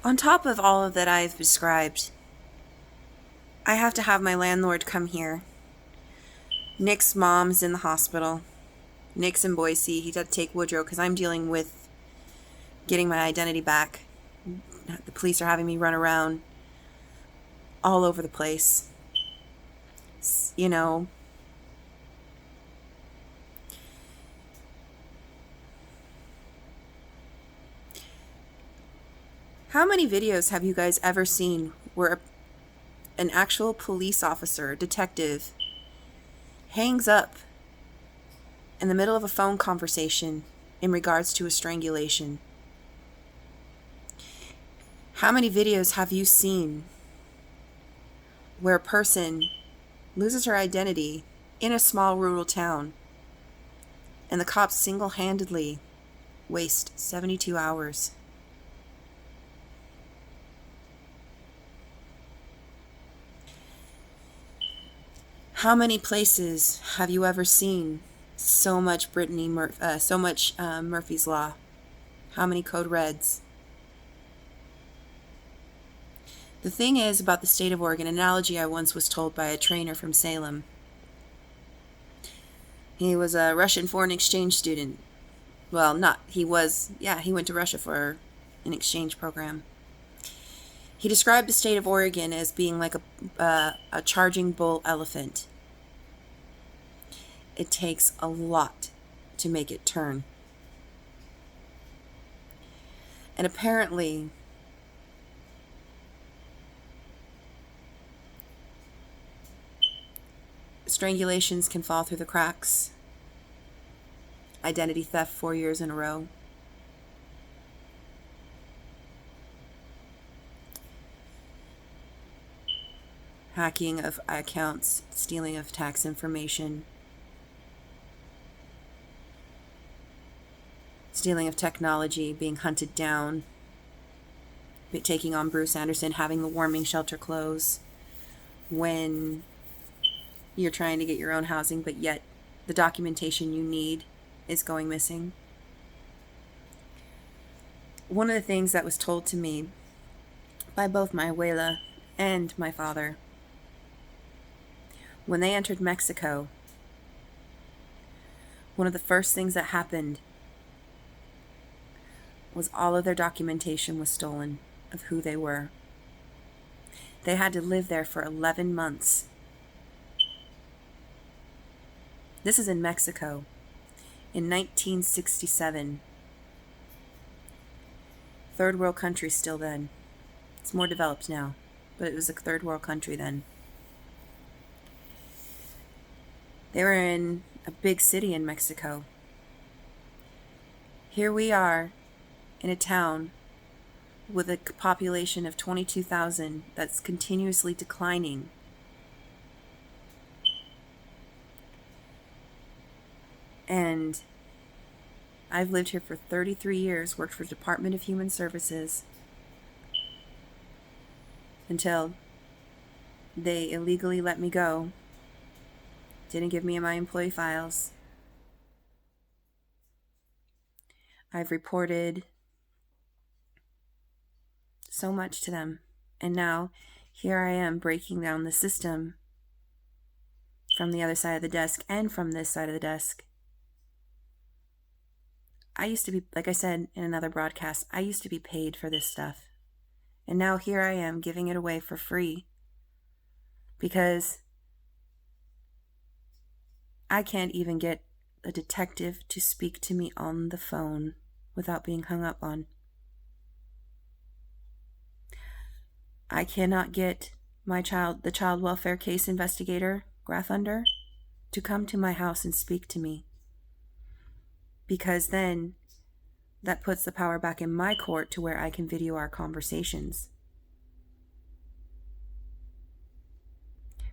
On top of all of that I've described, I have to have my landlord come here. Nick's mom's in the hospital. Nick's in Boise. He had to take Woodrow because I'm dealing with getting my identity back. The police are having me run around all over the place. You know, how many videos have you guys ever seen where an actual police officer, detective, hangs up in the middle of a phone conversation in regards to a strangulation? How many videos have you seen where a person loses her identity in a small rural town and the cops single-handedly waste 72 hours? How many places have you ever seen so much Murphy's Law? How many code reds? The thing is about the state of Oregon, an analogy I once was told by a trainer from Salem. He was a Russian foreign exchange student. Well, he went to Russia for an exchange program. He described the state of Oregon as being like a charging bull elephant. It takes a lot to make it turn. And apparently, strangulations can fall through the cracks. Identity theft 4 years in a row. Hacking of accounts, stealing of tax information, stealing of technology, being hunted down, taking on Bruce Anderson, having the warming shelter close when you're trying to get your own housing, but yet the documentation you need is going missing. One of the things that was told to me by both my abuela and my father when they entered Mexico, one of the first things that happened was all of their documentation was stolen of who they were. They had to live there for 11 months. This is in Mexico in 1967. Third world country still then. It's more developed now, but it was a third world country then. They were in a big city in Mexico. Here we are in a town with a population of 22,000 that's continuously declining. And I've lived here for 33 years, worked for the Department of Human Services until they illegally let me go. Didn't give me my employee files. I've reported so much to them. And now here I am breaking down the system from the other side of the desk and from this side of the desk. I used to be, like I said in another broadcast, I used to be paid for this stuff. And now here I am giving it away for free because I can't even get a detective to speak to me on the phone without being hung up on. I cannot get the child welfare case investigator, Graffunder, to come to my house and speak to me. Because then that puts the power back in my court to where I can video our conversations.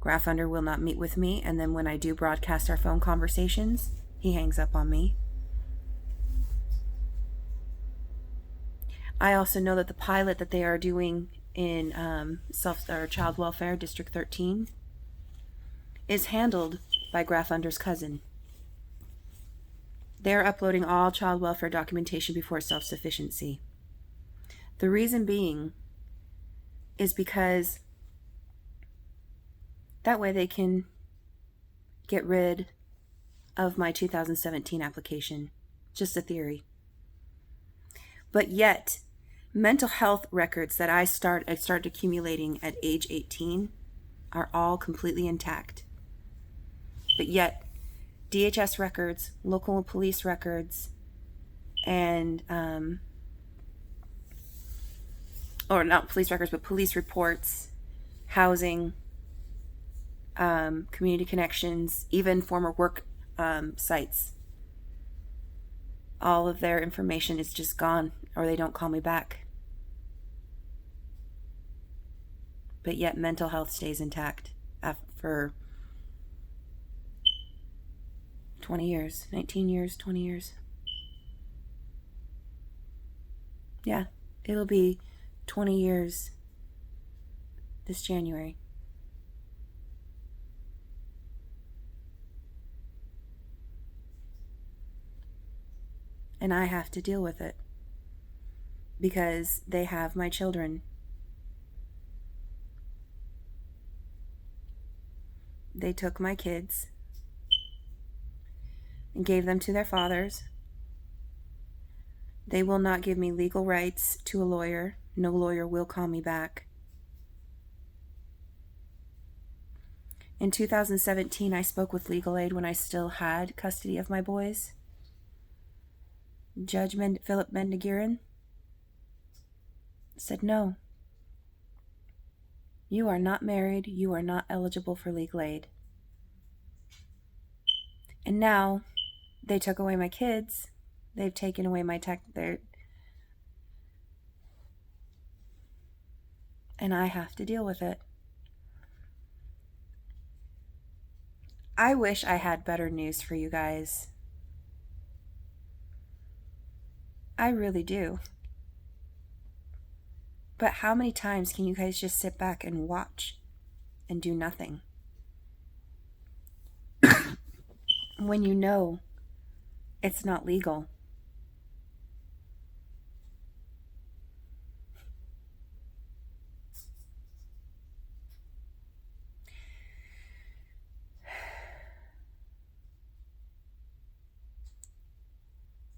Graffunder will not meet with me, and then when I do broadcast our phone conversations, he hangs up on me. I also know that the pilot that they are doing in Child Welfare District 13 is handled by Graffunder's cousin. They're uploading all child welfare documentation before self-sufficiency. The reason being is because that way they can get rid of my 2017 application. Just a theory. But yet, mental health records that I started accumulating at age 18 are all completely intact. But yet, DHS records, local police records, and or not police records, but police reports, housing, community connections, even former work sites. All of their information is just gone, or they don't call me back. But yet mental health stays intact for 20 years, 19 years, 20 years. Yeah, it'll be 20 years this January. And I have to deal with it because they have my children. They took my kids and gave them to their fathers. They will not give me legal rights to a lawyer. No lawyer will call me back. In 2017, I spoke with legal aid when I still had custody of my boys. Judge Philip Mendigiran said, no, you are not married. You are not eligible for legal aid. And now they took away my kids. They've taken away my and I have to deal with it. I wish I had better news for you guys. I really do. But how many times can you guys just sit back and watch and do nothing? When you know it's not legal.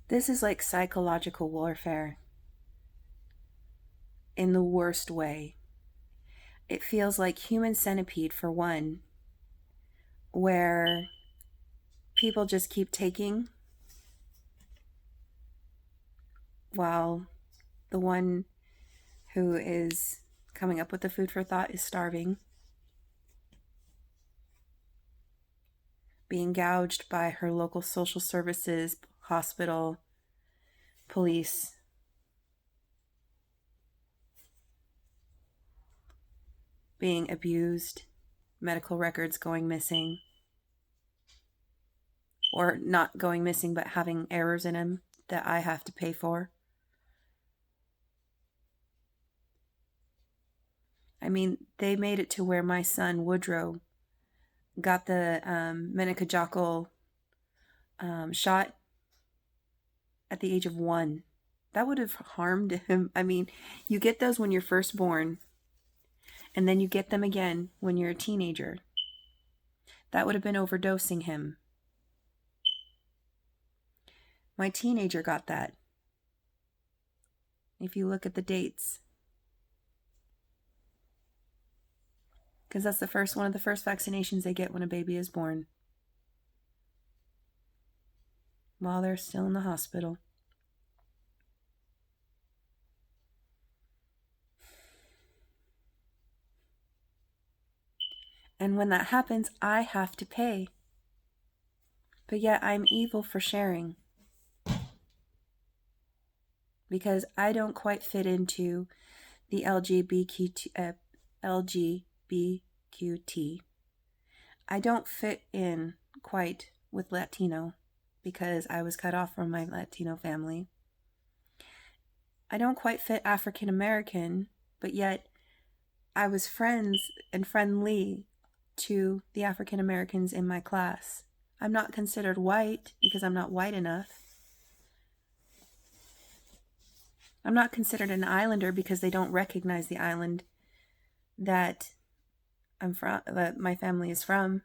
This is like psychological warfare in the worst way. It feels like Human Centipede, for one, where people just keep taking while the one who is coming up with the food for thought is starving, being gouged by her local social services, hospital, police. Being abused, medical records going missing, or not going missing but having errors in them that I have to pay for. I mean, they made it to where my son Woodrow got the meningococcal shot at the age of 1. That would have harmed him. I mean, you get those when you're first born, and then you get them again when you're a teenager. That would have been overdosing him. My teenager got that. If you look at the dates. Because that's one of the first vaccinations they get when a baby is born. While they're still in the hospital. And when that happens, I have to pay. But yet I'm evil for sharing. Because I don't quite fit into the LGBTQT. I don't fit in quite with Latino because I was cut off from my Latino family. I don't quite fit African American, but yet I was friends and friendly to the African Americans in my class. I'm not considered white because I'm not white enough. I'm not considered an islander because they don't recognize the island that that my family is from.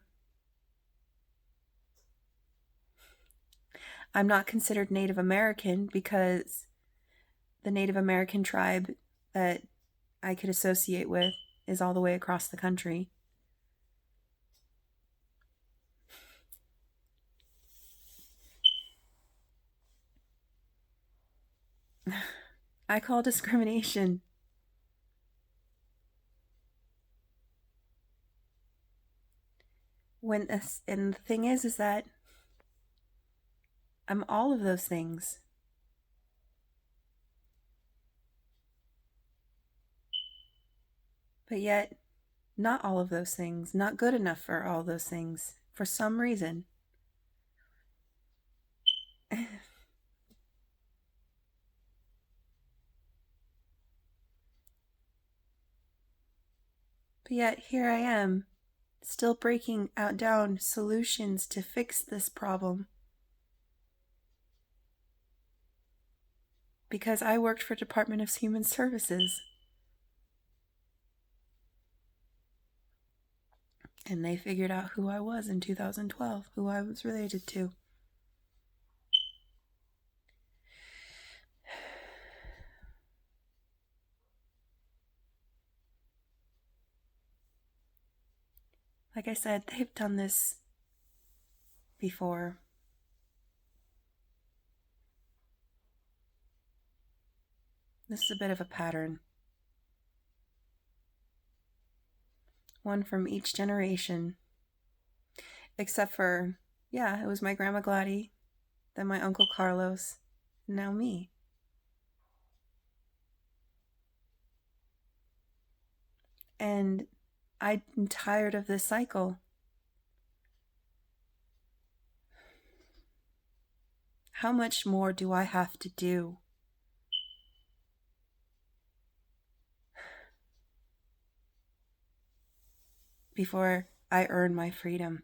I'm not considered Native American because the Native American tribe that I could associate with is all the way across the country. I call discrimination. And the thing is that I'm all of those things. But yet, not all of those things, not good enough for all those things, for some reason. But yet, here I am, still breaking out down solutions to fix this problem. Because I worked for Department of Human Services. And they figured out who I was in 2012, who I was related to. Like I said, they've done this before. This is a bit of a pattern. One from each generation. Except for, it was my Grandma Gladys, then my Uncle Carlos, and now me. And I'm tired of this cycle. How much more do I have to do? Before I earn my freedom.